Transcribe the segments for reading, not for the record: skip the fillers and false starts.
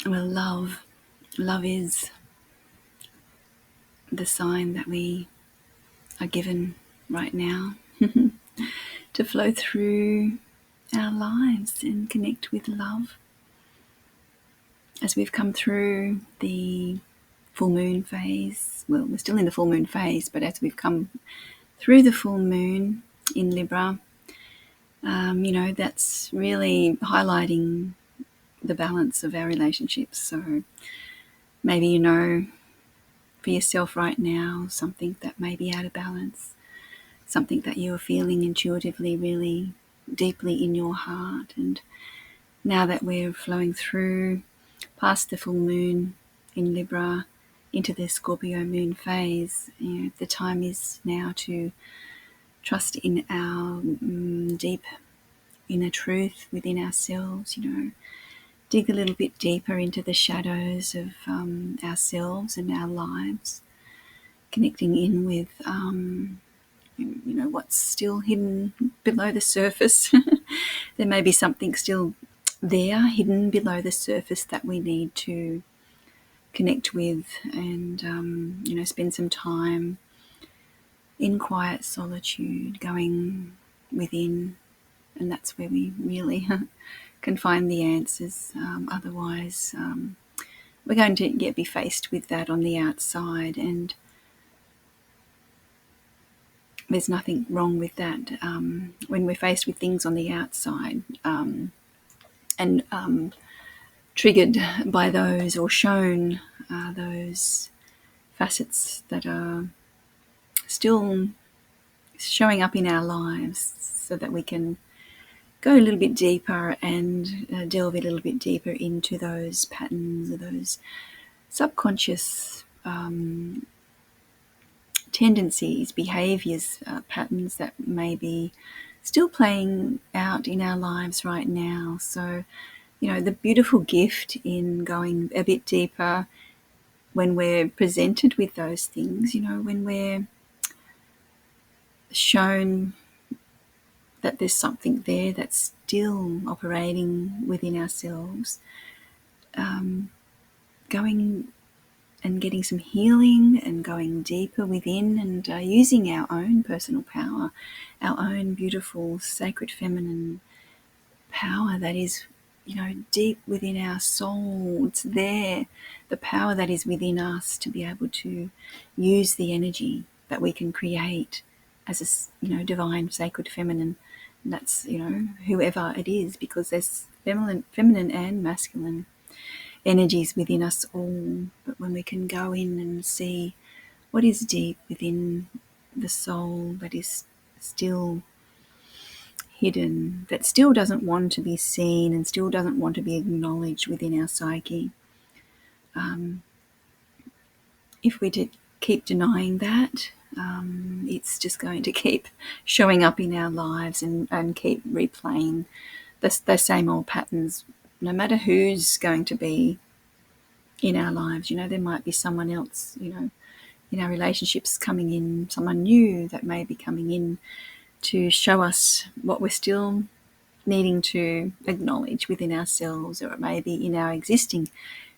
Well, love is the sign that we are given right now to flow through our lives and connect with love. As we've come through the full moon phase, well, we're still in the full moon phase, but as we've come through the full moon in Libra, that's really highlighting the balance of our relationships. So maybe for yourself right now something that may be out of balance, something that you are feeling intuitively really deeply in your heart. And now that we're flowing through past the full moon in Libra into the Scorpio moon phase, the time is now to trust in our deep inner truth within ourselves, dig a little bit deeper into the shadows of ourselves and our lives, connecting in with what's still hidden below the surface. There may be something still there hidden below the surface that we need to connect with, and spend some time in quiet solitude going within, and that's where we really can find the answers. Otherwise we're going to be faced with that on the outside, and there's nothing wrong with that. When we're faced with things on the outside and triggered by those or shown those facets that are still showing up in our lives, so that we can go a little bit deeper and delve a little bit deeper into those patterns or those subconscious tendencies, behaviors, patterns that may be still playing out in our lives right now. So, the beautiful gift in going a bit deeper when we're presented with those things, when we're shown that there's something there that's still operating within ourselves, going and getting some healing and going deeper within, and using our own personal power, our own beautiful sacred feminine power that is, deep within our soul. It's there, the power that is within us to be able to use the energy that we can create as a, divine sacred feminine. And that's, whoever it is, because there's feminine and masculine energies within us all. But when we can go in and see what is deep within the soul that is still hidden, that still doesn't want to be seen and still doesn't want to be acknowledged within our psyche, if we keep denying that, it's just going to keep showing up in our lives and keep replaying the same old patterns, no matter who's going to be in our lives. There might be someone else, in our relationships coming in, someone new that may be coming in to show us what we're still needing to acknowledge within ourselves, or it may be in our existing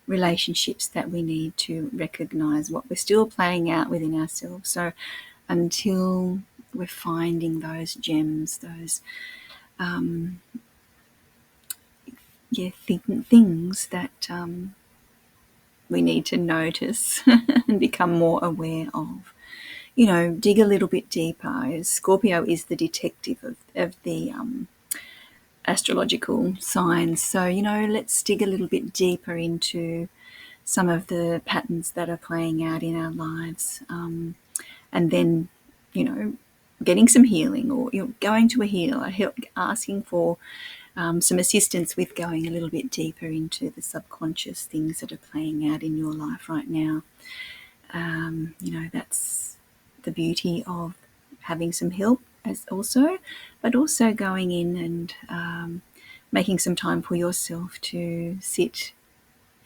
relationships that we need to recognize what we're still playing out within ourselves. So until we're finding those gems, those things that we need to notice and become more aware of, dig a little bit deeper. Scorpio is the detective of the astrological signs. So, let's dig a little bit deeper into some of the patterns that are playing out in our lives. And then, getting some healing, or going to a healer, asking for some assistance with going a little bit deeper into the subconscious things that are playing out in your life right now. That's the beauty of having some help but also going in and making some time for yourself to sit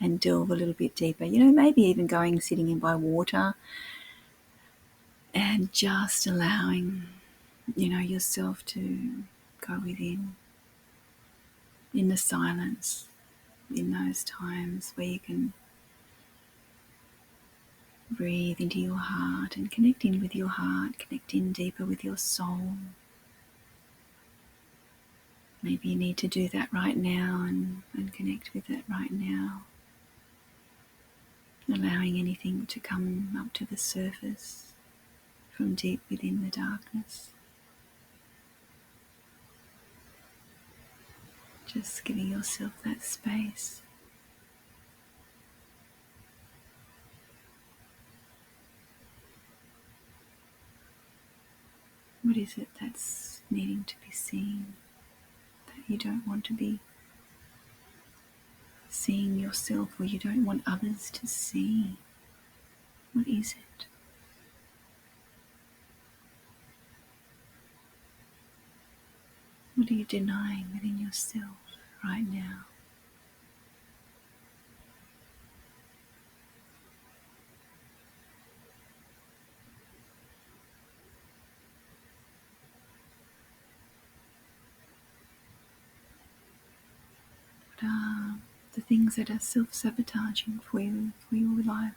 and delve a little bit deeper. Maybe even sitting in by water and just allowing, yourself to go within in the silence, in those times where you can breathe into your heart and connect in with your heart, connect in deeper with your soul. Maybe you need to do that right now and connect with it right now. Allowing anything to come up to the surface from deep within the darkness. Just giving yourself that space. What is it that's needing to be seen that you don't want to be seeing yourself, or you don't want others to see? What is it? What are you denying within yourself right now? What are the things that are self-sabotaging for you, for your life?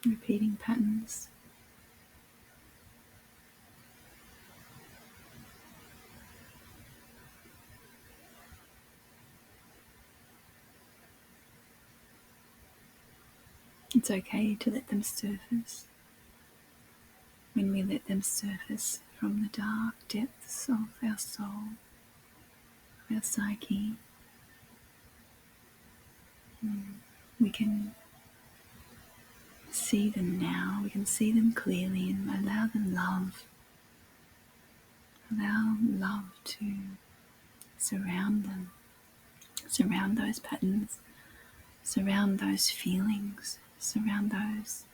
Repeating patterns. It's okay to let them surface. When we let them surface from the dark depths of our soul, our psyche, we can see them now, we can see them clearly and allow them love. Allow love to surround them, surround those patterns, surround those feelings, surround those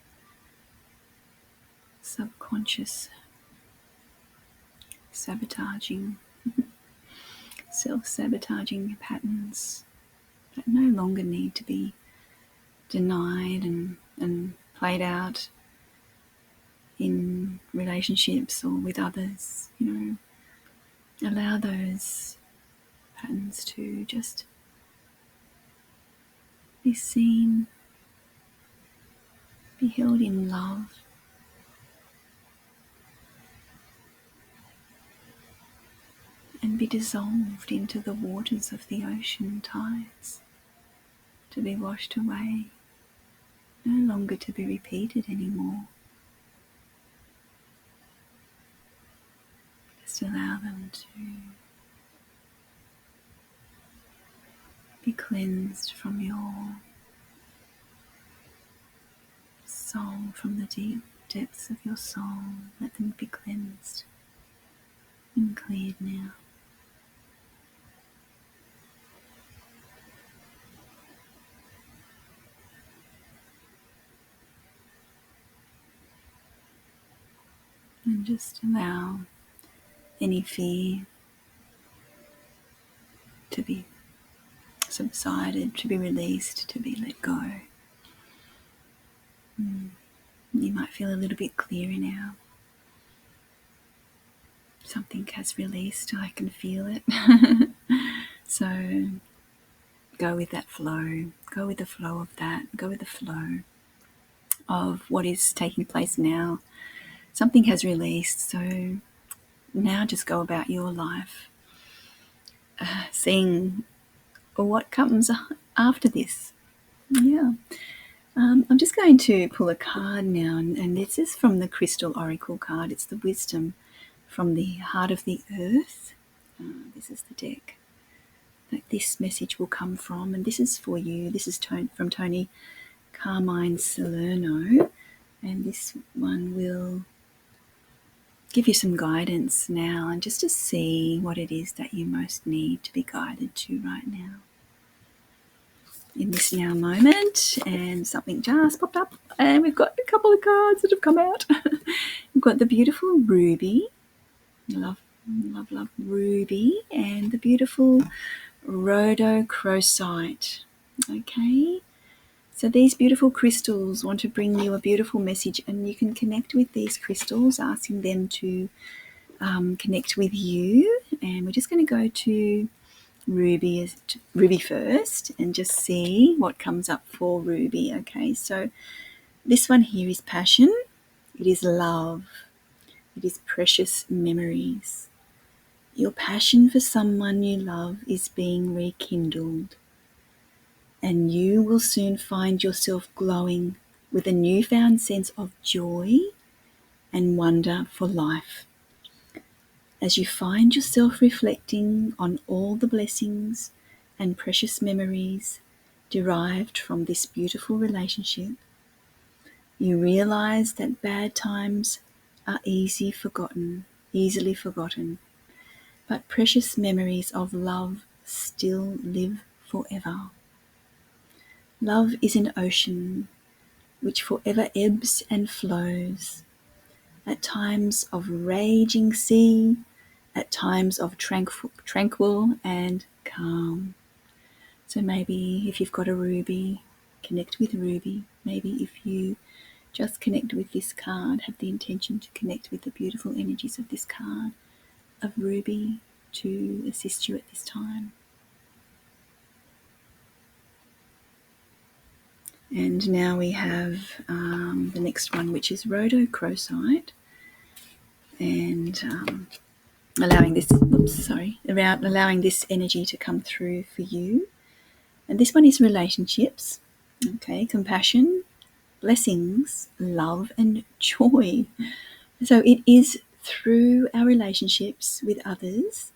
subconscious sabotaging, self-sabotaging patterns that no longer need to be denied and played out in relationships or with others. Allow those patterns to just be seen, be held in love, and be dissolved into the waters of the ocean tides, to be washed away, no longer to be repeated anymore. Just allow them to be cleansed from your soul, from the deep depths of your soul. Let them be cleansed and cleared now. And just allow any fear to be subsided, to be released, to be let go. You might feel a little bit clearer now. Something has released, I can feel it. So go with that flow. Go with the flow of that. Go with the flow of what is taking place now. Something has released, so now just go about your life, seeing what comes after this. Yeah. I'm just going to pull a card now, and this is from the Crystal Oracle card. It's the Wisdom from the Heart of the Earth. This is the deck that this message will come from, and this is for you. This is from Tony Carmine Salerno, and this one will give you some guidance now, and just to see what it is that you most need to be guided to right now in this now moment. And something just popped up, and we've got a couple of cards that have come out. We've got the beautiful Ruby, love Ruby, and the beautiful Rhodochrosite. Okay, So these beautiful crystals want to bring you a beautiful message, and you can connect with these crystals, asking them to connect with you. And we're just going to go to Ruby first and just see what comes up for Ruby. Okay, so this one here is passion, it is love, it is precious memories. Your passion for someone you love is being rekindled, and you will soon find yourself glowing with a newfound sense of joy and wonder for life. As you find yourself reflecting on all the blessings and precious memories derived from this beautiful relationship, you realize that bad times are easily forgotten, but precious memories of love still live forever. Love is an ocean which forever ebbs and flows, at times of raging sea, at times of tranquil and calm. So maybe if you've got a ruby, connect with Ruby. Maybe if you just connect with this card, have the intention to connect with the beautiful energies of this card, of Ruby, to assist you at this time. And now we have the next one, which is rhodochrosite, and allowing this energy to come through for you. And this one is relationships, okay, compassion, blessings, love, and joy. So it is through our relationships with others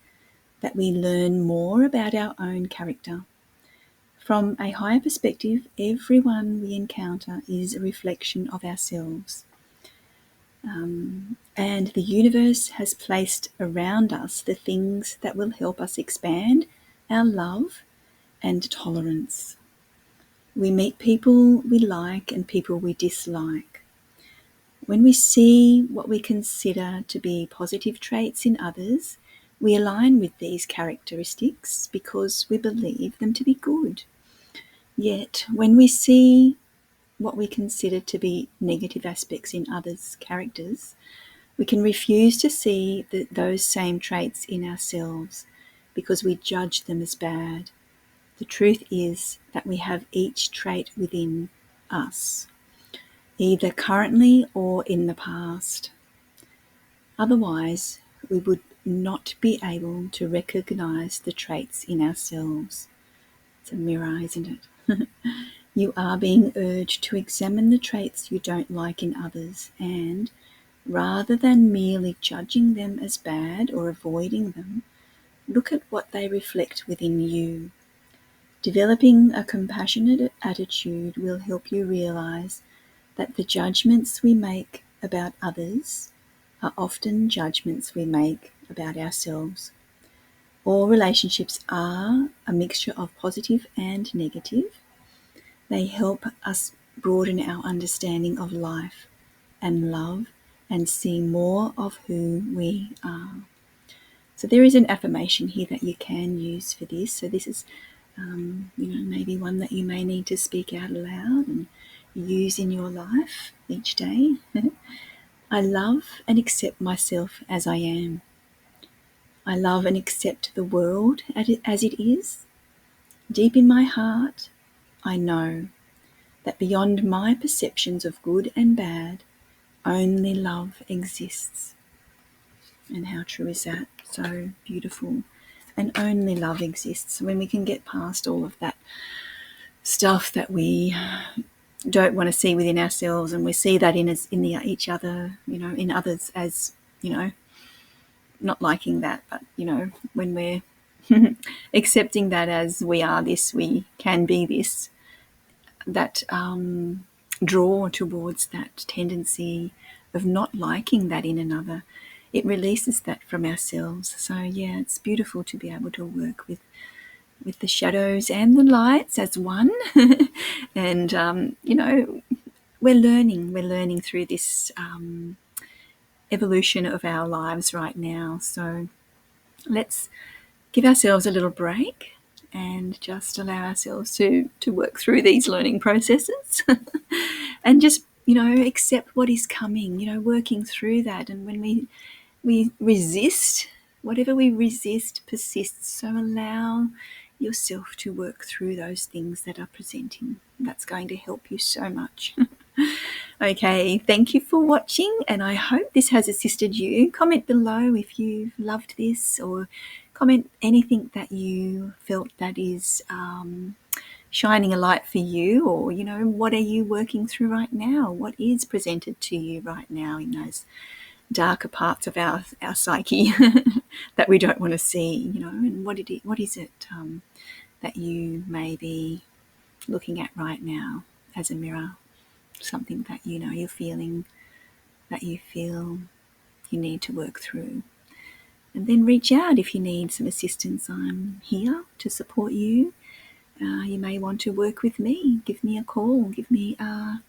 that we learn more about our own character. From a higher perspective, everyone we encounter is a reflection of ourselves. And the universe has placed around us the things that will help us expand our love and tolerance. We meet people we like and people we dislike. When we see what we consider to be positive traits in others, we align with these characteristics because we believe them to be good. Yet, when we see what we consider to be negative aspects in others' characters, we can refuse to see those same traits in ourselves because we judge them as bad. The truth is that we have each trait within us, either currently or in the past. Otherwise, we would not be able to recognize the traits in ourselves. It's a mirror, isn't it? You are being urged to examine the traits you don't like in others, and rather than merely judging them as bad or avoiding them, look at what they reflect within you. Developing a compassionate attitude will help you realize that the judgments we make about others are often judgments we make about ourselves. All relationships are a mixture of positive and negative. They help us broaden our understanding of life and love and see more of who we are. So there is an affirmation here that you can use for this. So this is, maybe one that you may need to speak out loud and use in your life each day. I love and accept myself as I am. I love and accept the world as it is. Deep in my heart, I know that beyond my perceptions of good and bad, only love exists. And how true is that? So beautiful. And only love exists. When we can get past all of that stuff that we don't want to see within ourselves, and we see that in each other, in others as, not liking that, but, when we're accepting that as we are this, we can be this, that draw towards that tendency of not liking that in another, it releases that from ourselves. So yeah, it's beautiful to be able to work with the shadows and the lights as one. And we're learning through this evolution of our lives right now. So let's give ourselves a little break and just allow ourselves to work through these learning processes and just, accept what is coming, working through that. And when we resist, whatever we resist persists. So allow yourself to work through those things that are presenting. That's going to help you so much. Okay, thank you for watching, and I hope this has assisted you. Comment below if you've loved this, or comment anything that you felt that is shining a light for you, or what are you working through right now? What is presented to you right now in those darker parts of our psyche that we don't want to see, and what is it that you may be looking at right now as a mirror, something that you're feeling, that you feel you need to work through. And then reach out if you need some assistance. I'm here to support you. You may want to work with me. Give me a call, give me a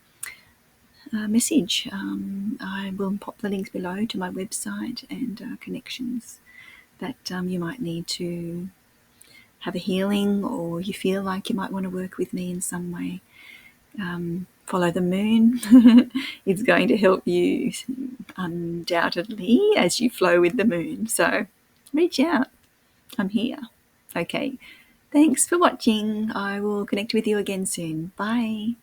message. I will pop the links below to my website and connections that you might need to have a healing, or you feel like you might want to work with me in some way. Follow the moon. It's going to help you undoubtedly as you flow with the moon. So reach out. I'm here. Okay. Thanks for watching. I will connect with you again soon. Bye.